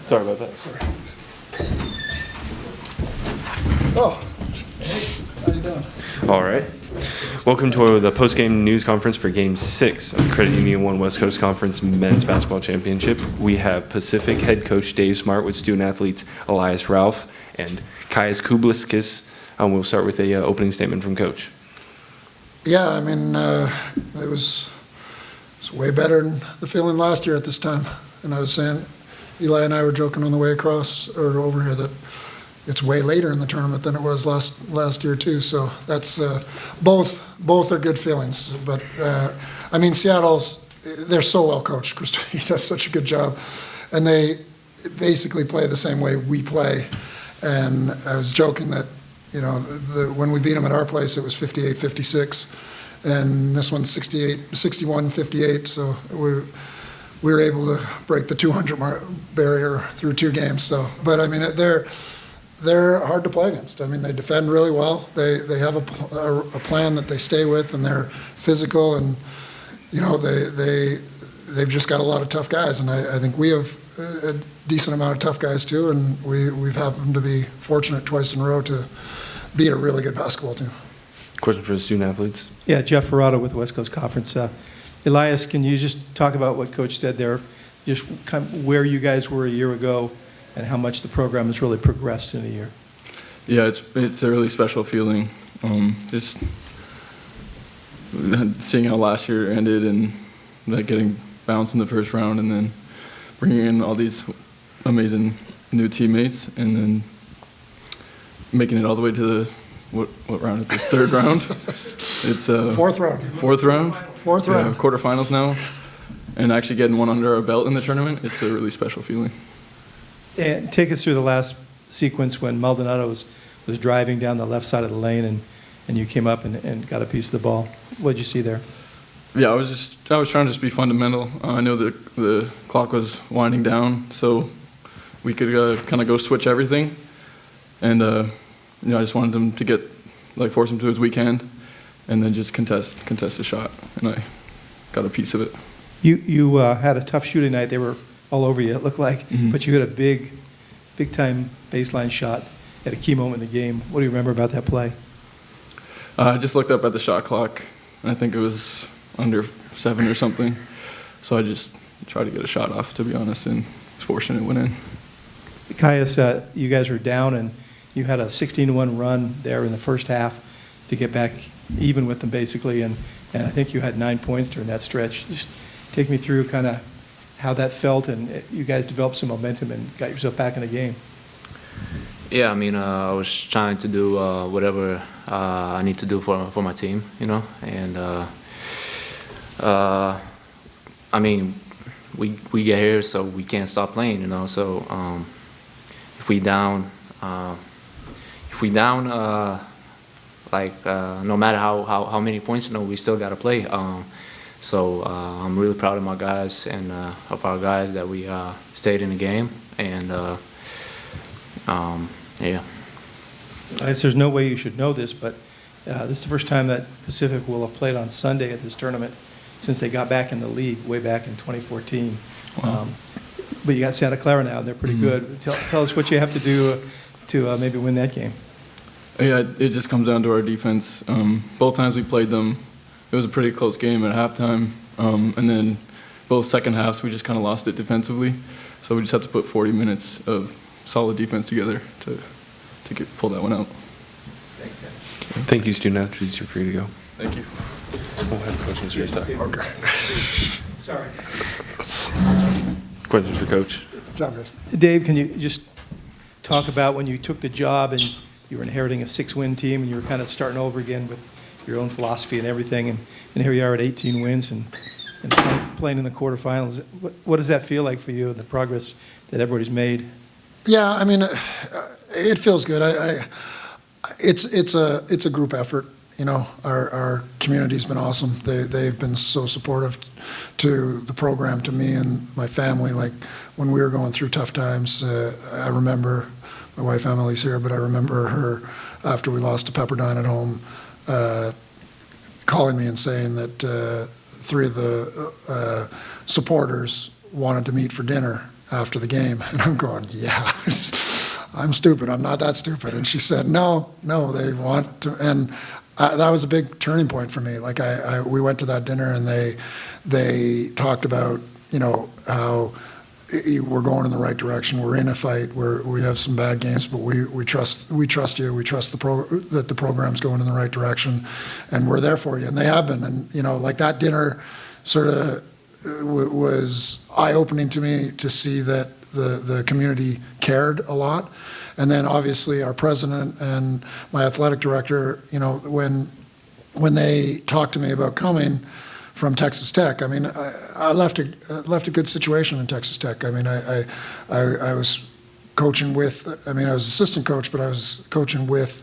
Sorry about that. Oh, how you doing? All right. Welcome to the post-game news conference for Game 6 of the Credit Union 1 West Coast Conference Men's Basketball Championship. We have Pacific head coach Dave Smart with student athletes Elias Ralph and Kaius Kubliskis. We'll start with a opening statement from Coach. Yeah, I mean, it was way better than the feeling last year at this time. And I was saying, Eli and I were joking on the way across or over here that it's way later in the tournament than it was last year too. So that's both are good feelings. But I mean, they're so well coached. He does such a good job, and they basically play the same way we play. And I was joking that, you know, when we beat them at our place, it was 58-56, and this one's 61-58. So we were able to break the 200 barrier through 2 games. So, but I mean, they're hard to play against. I mean, they defend really well. They have a plan that they stay with, and they're physical, and you know they've just got a lot of tough guys, and I think we have a decent amount of tough guys too, and we've happened to be fortunate twice in a row to beat a really good basketball team. Question for the student athletes. Yeah, Jeff Ferrado with the West Coast Conference. Elias, can you just talk about what Coach said there, just kind of where you guys were a year ago and how much the program has really progressed in a year? Yeah, it's a really special feeling. Just seeing how last year ended and like getting bounced in the first round, and then bringing in all these amazing new teammates, and then making it all the way to the what round is this? Third round. It's Fourth round. Fourth round. Fourth round. Quarterfinals now, and actually getting one under our belt in the tournament. It's a really special feeling. And take us through the last sequence when Maldonado was driving down the left side of the lane and you came up and got a piece of the ball. What did you see there? Yeah, I was trying to just be fundamental. I know that the clock was winding down, so we could kind of go switch everything. And you know, I just wanted him to force him to his weak hand, and then just contest the shot, and I got a piece of it. You had a tough shooting night. They were all over you, it looked like, but you had a big time baseline shot at a key moment in the game. What do you remember about that play? I just looked up at the shot clock, and I think it was under 7 or something. So I just tried to get a shot off, to be honest, and was fortunate it went in. Kaius, you guys were down, and you had a 16-1 run there in the first half to get back even with them, basically, and I think you had 9 points during that stretch. Just take me through kind of how that felt, and you guys developed some momentum and got yourself back in the game. Yeah, I mean, I was trying to do whatever I need to do for my team, you know, and I mean, we get here, so we can't stop playing, you know. So if we down, no matter how many points, you know, we still gotta play. So I'm really proud of my guys and of our guys that we stayed in the game, and yeah. There's no way you should know this, but this is the first time that Pacific will have played on Sunday at this tournament since they got back in the league way back in 2014. Wow. But you got Santa Clara now, and they're pretty good. Tell us what you have to do to maybe win that game. Yeah, it just comes down to our defense. Both times we played them, it was a pretty close game at halftime, and then both second halves we just kind of lost it defensively. So we just have to put 40 minutes of solid defense together to pull that one out. Thank you, student athletes. You're free to go. Thank you. We'll have questions for your side. Okay. Sorry. Questions for Coach. Good job, guys. Dave, can you just talk about when you took the job and you were inheriting a 6-win team and you were kind of starting over again with your own philosophy and everything, and here you are at 18 wins and playing in the quarterfinals. What does that feel like for you and the progress that everybody's made? Yeah, I mean, it feels good. It's a group effort. You know, our community's been awesome. They've been so supportive to the program, to me and my family. Like when we were going through tough times, I remember my wife Emily's here, but I remember her after we lost to Pepperdine at home, calling me and saying that 3 of the supporters wanted to meet for dinner after the game. And I'm going, yeah, I'm stupid. I'm not that stupid. And she said, no, they want to. And that was a big turning point for me. Like we went to that dinner and they talked about, how we're going in the right direction. We're in a fight. We have some bad games, but we trust you. We trust that the program's going in the right direction, and we're there for you. And they have been. And like that dinner, sort of was eye-opening to me to see that the community cared a lot. And then obviously our president and my athletic director, when they talked to me about coming from Texas Tech, I mean, I left a good situation in Texas Tech. I mean, I was coaching with, I was assistant coach, but I was coaching with,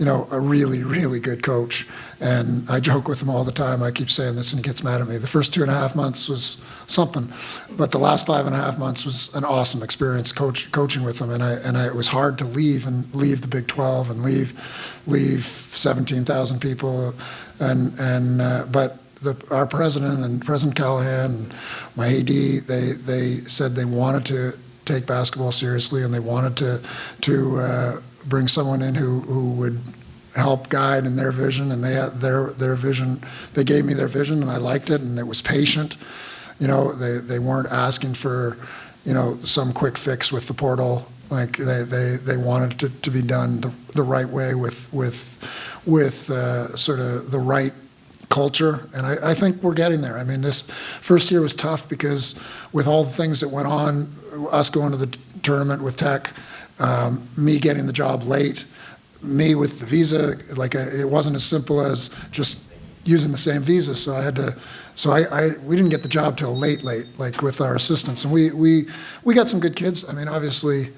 a really, really good coach. And I joke with him all the time. I keep saying this and he gets mad at me. The first 2.5 months was something, but the last 5.5 months was an awesome experience coaching with him. And it was hard to leave the Big 12 and leave 17,000 people. But our president and President Callahan and my AD, they said they wanted to take basketball seriously and they wanted to bring someone in who would help guide in their vision, and they had their vision. They gave me their vision, and I liked it, and it was patient. They weren't asking for, some quick fix with the portal. Like they wanted it to be done the right way with sort of the right culture, and I think we're getting there. I mean, this first year was tough because with all the things that went on, us going to the tournament with Tech, me getting the job late, me with the visa, it wasn't as simple as just using the same visa. So I had to. So we didn't get the job till late, like with our assistants, and we got some good kids. I mean, obviously,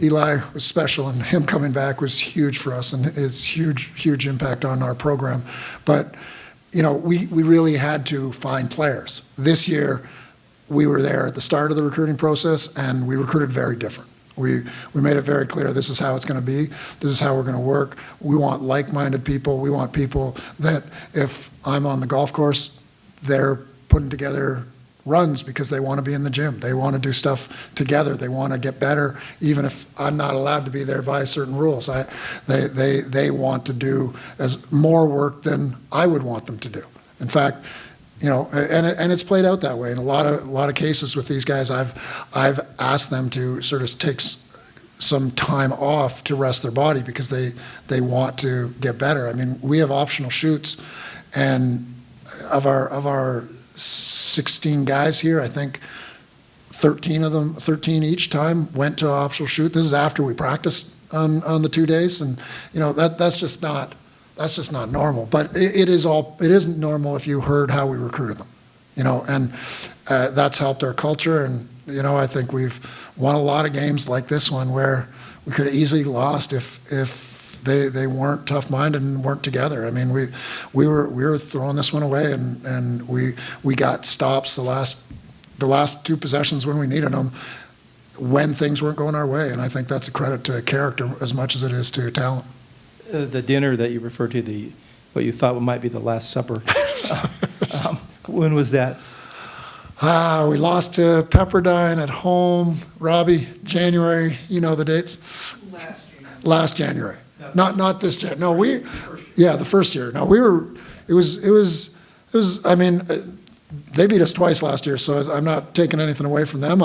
Eli was special, and him coming back was huge for us, and it's huge impact on our program. But we really had to find players. This year, we were there at the start of the recruiting process, and we recruited very different. We made it very clear this is how it's going to be. This is how we're going to work. We want like-minded people. We want people that if I'm on the golf course, they're putting together runs because they want to be in the gym. They want to do stuff together. They want to get better, even if I'm not allowed to be there by certain rules. They want to do as more work than I would want them to do. In fact, and it's played out that way in a lot of cases with these guys. I've asked them to sort of take some time off to rest their body because they want to get better. I mean, we have optional shoots, and of our 16 guys here, I think 13 of them, 13 each time, went to optional shoot. This is after we practiced on the 2 days, and that's just not normal. But it isn't normal if you heard how we recruited them, and that's helped our culture. And I think we've won a lot of games like this one where we could have easily lost if they weren't tough-minded and weren't together. I mean, we were throwing this one away, and we got stops the last 2 possessions when we needed them, when things weren't going our way. And I think that's a credit to character as much as it is to talent. The dinner that you referred to, what you thought might be the Last Supper, when was that? We lost to Pepperdine at home, Robbie, January. You know the dates? Last January. Not this January. No, the first year. No, it was, I mean, they beat us twice last year, so I'm not taking anything away from them.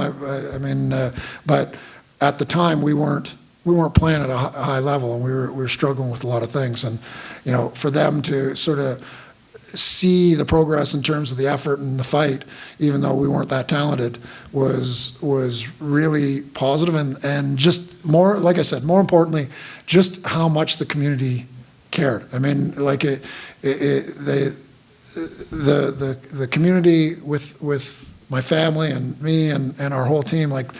But at the time we weren't playing at a high level, and we were struggling with a lot of things. And for them to sort of see the progress in terms of the effort and the fight, even though we weren't that talented, was really positive. And just more, like I said, more importantly, just how much the community cared. I mean, like the community with my family and me and our whole team, like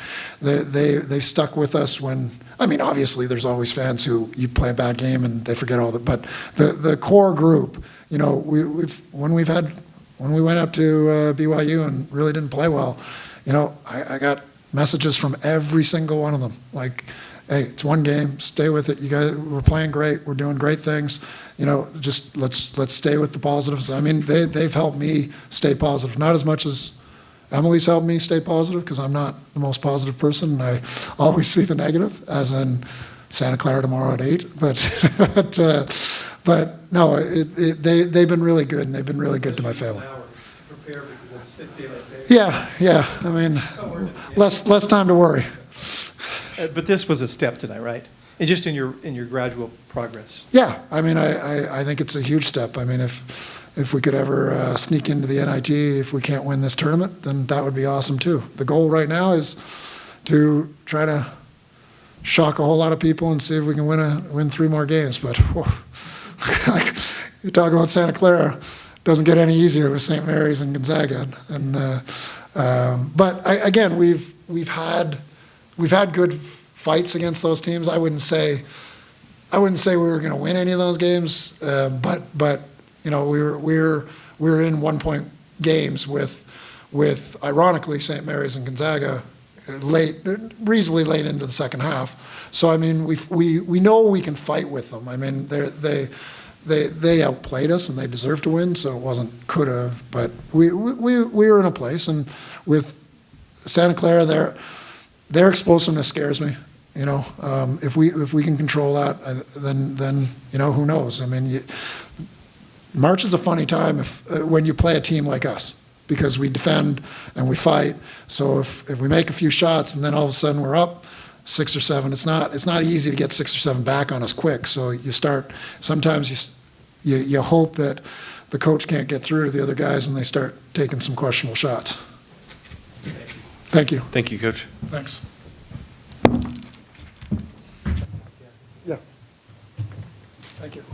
they stuck with us when. I mean, obviously, there's always fans who you play a bad game and they forget all that. But the core group, when we went up to BYU and really didn't play well, I got messages from every single one of them, like, "Hey, it's one game. Stay with it. You guys, we're playing great. We're doing great things. Just let's stay with the positives." I mean, they've helped me stay positive, not as much as Emily's helped me stay positive because I'm not the most positive person. And I always see the negative, as in Santa Clara tomorrow at 8. But no, they've been really good, and they've been really good to my family. Yeah. I mean, less time to worry. But this was a step tonight, right? And just in your gradual progress. Yeah, I mean, I think it's a huge step. I mean, if we could ever sneak into the NIT, if we can't win this tournament, then that would be awesome too. The goal right now is to try to shock a whole lot of people and see if we can win 3 more games. But like you talk about Santa Clara, doesn't get any easier with St. Mary's and Gonzaga. But again, we've had good fights against those teams. I wouldn't say we were going to win any of those games, but you know, we're in 1-point games with ironically St. Mary's and Gonzaga reasonably late into the second half. So I mean, we know we can fight with them. I mean, they outplayed us and they deserve to win, so it wasn't could have, but we were in a place, and with Santa Clara, their explosiveness scares me. You know, if we can control that, then you know, who knows? I mean, March is a funny time when you play a team like us, because we defend and we fight. So if we make a few shots and then all of a sudden we're up 6 or 7, it's not easy to get 6 or 7 back on us quick. So you start, sometimes you hope that the coach can't get through to the other guys and they start taking some questionable shots. Thank you. Thank you, Coach. Thanks. Yeah. Thank you.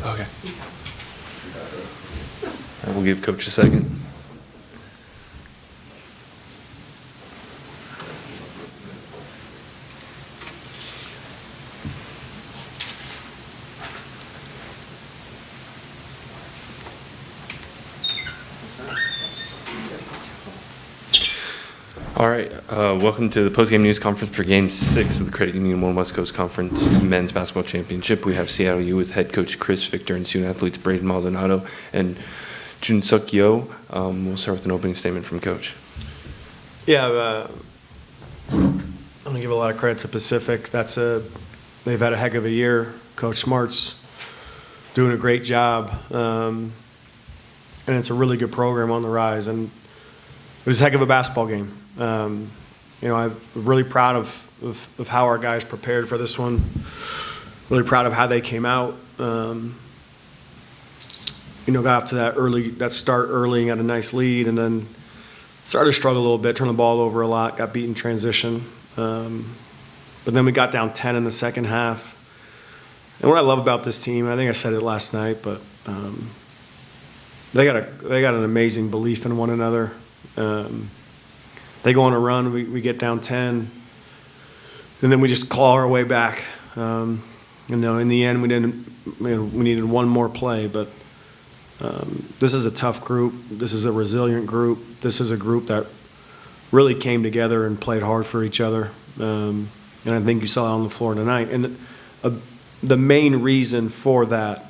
Okay. We'll give Coach a second. All right, welcome to the postgame news conference for Game 6 of the Credit Union 1 West Coast Conference Men's Basketball Championship. We have Seattle U with head coach Chris Victor and student athletes Braden Maldonado and Jun Suk Yo. We'll start with an opening statement from Coach. Yeah, I'm going to give a lot of credit to Pacific. They've had a heck of a year. Coach Smart's doing a great job, and it's a really good program on the rise. And it was a heck of a basketball game. You know, I'm really proud of how our guys prepared for this one. Really proud of how they came out. You know, got off to that start early and got a nice lead, and then started to struggle a little bit, turned the ball over a lot, got beat in transition. But then we got down 10 in the second half. And what I love about this team, I think I said it last night, but they got an amazing belief in one another. They go on a run, we get down 10, and then we just claw our way back. You know, in the end, we needed one more play, but this is a tough group. This is a resilient group. This is a group that really came together and played hard for each other. And I think you saw it on the floor tonight. And the main reason for that,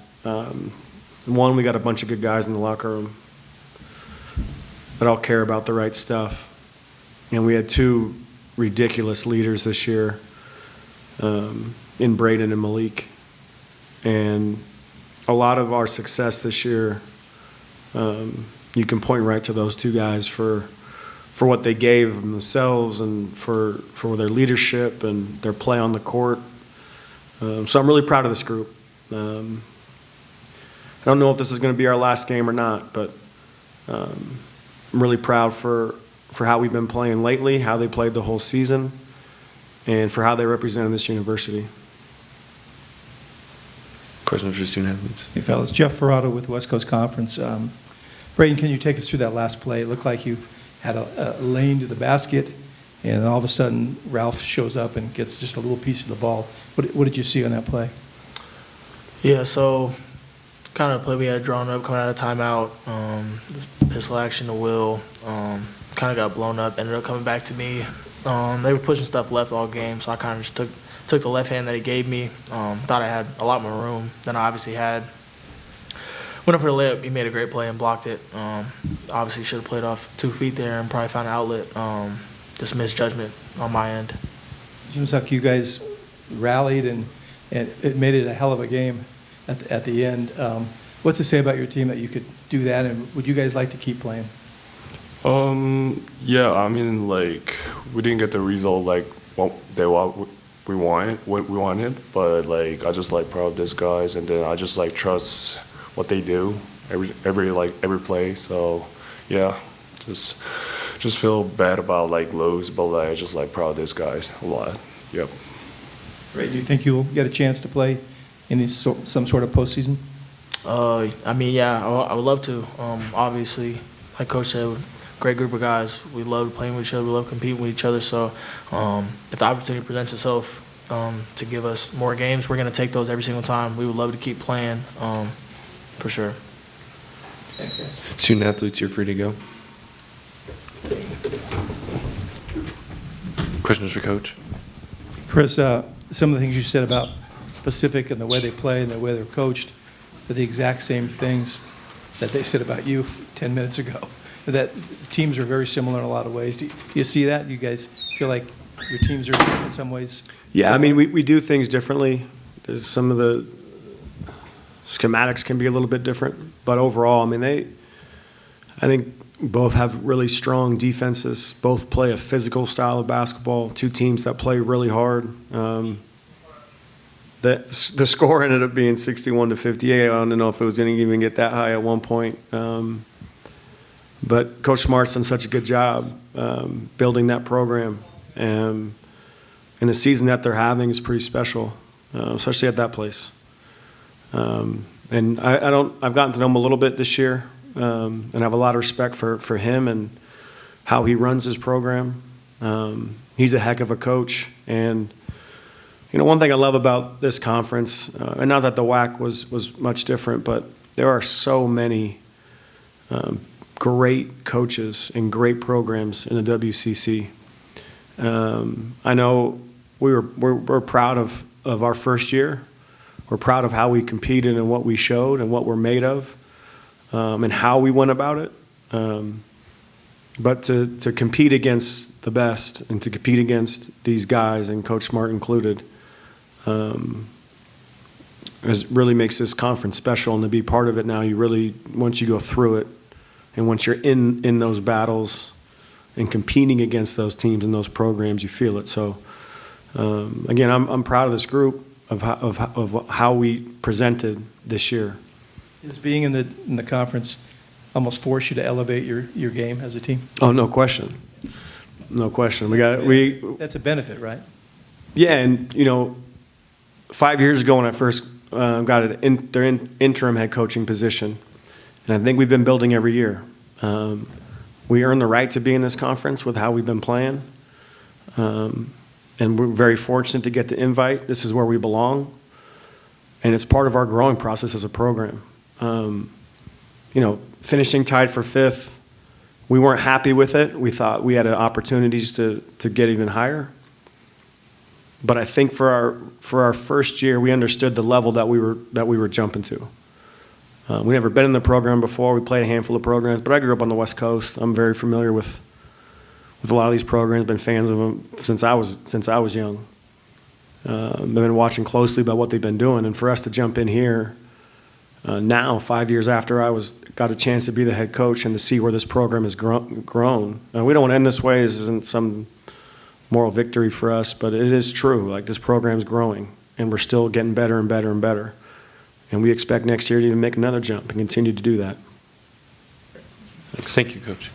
one, we got a bunch of good guys in the locker room that all care about the right stuff. And we had 2 ridiculous leaders this year in Braden and Malik. And a lot of our success this year you can point right to those two guys for what they gave of themselves and for their leadership and their play on the court. So I'm really proud of this group. I don't know if this is going to be our last game or not, but I'm really proud for how we've been playing lately, how they played the whole season, and for how they represented this university. Questions for student athletes? Hey, fellas. Jeff Ferrado with West Coast Conference. Braden, can you take us through that last play? It looked like you had a lane to the basket, and all of a sudden Ralph shows up and gets just a little piece of the ball. What did you see on that play? Yeah, so kind of play we had drawn up coming out of timeout. Pistol action to Will. Kind of got blown up. Ended up coming back to me. They were pushing stuff left all game, so I kind of just took the left hand that he gave me. Thought I had a lot more room than I obviously had. Went up for the layup. He made a great play and blocked it. Obviously should have played off 2 feet there and probably found an outlet. Just misjudgment on my end. It seems like you guys rallied and it made it a hell of a game at the end. What's to say about your team that you could do that, and would you guys like to keep playing? Yeah, I mean, like, we didn't get the result like what we wanted, but like I just like proud of these guys, and then I just like trust what they do every play. So yeah, just feel bad about like lose, but like I just like proud of these guys a lot. Yep. Great. Do you think you'll get a chance to play in some sort of postseason? I mean, yeah, I would love to. Obviously, like Coach said, great group of guys. We love playing with each other. We love competing with each other. So if the opportunity presents itself to give us more games, we're going to take those every single time. We would love to keep playing for sure. Thanks, guys. Student athletes, you're free to go. Questions for Coach? Chris, some of the things you said about Pacific and the way they play and the way they're coached are the exact same things that they said about you 10 minutes ago. That teams are very similar in a lot of ways. Do you see that? Do you guys feel like your teams are in some ways Yeah, I similar? mean, we do things differently. There's some of the schematics can be a little bit different, but overall, I mean, I think both have really strong defenses. Both play a physical style of basketball. Two teams that play really hard. The score ended up being 61-58. I don't know if it was going to even get that high at one point. But Coach Smart's done such a good job building that program. And the season that they're having is pretty special, especially at that place. And I've gotten to know him a little bit this year, and I have a lot of respect for him and how he runs his program. He's a heck of a coach. And, you know, one thing I love about this conference, and not that the WAC was much different, but there are so many great coaches and great programs in the WCC. I know we're proud of our first year. We're proud of how we competed and what we showed and what we're made of, and how we went about it. But to compete against the best and to compete against these guys, and Coach Smart included, really makes this conference special. And to be part of it now, you really, once you go through it, and once you're in those battles and competing against those teams and those programs, you feel it. So, again, I'm proud of this group of how we presented this year. Is being in the conference almost force you to elevate your game as a team? Oh, no question. No question. That's a benefit, right? Yeah, and you know, 5 years ago when I first got their interim head coaching position, and I think we've been building every year. We earned the right to be in this conference with how we've been playing, and we're very fortunate to get the invite. This is where we belong, and it's part of our growing process as a program. You know, finishing tied for 5th, we weren't happy with it. We thought we had opportunities to get even higher. But I think for our first year, we understood the level that we were jumping to. We never been in the program before. We played a handful of programs, but I grew up on the West Coast. I'm very familiar with a lot of these programs. Been fans of them since I was young. I've been watching closely about what they've been doing, and for us to jump in here now, 5 years after I got a chance to be the head coach and to see where this program has grown. We don't want to end this way. This isn't some moral victory for us, but it is true. Like, this program's growing, and we're still getting better and better and better. And we expect next year to even make another jump and continue to do that. Thank you, Coach.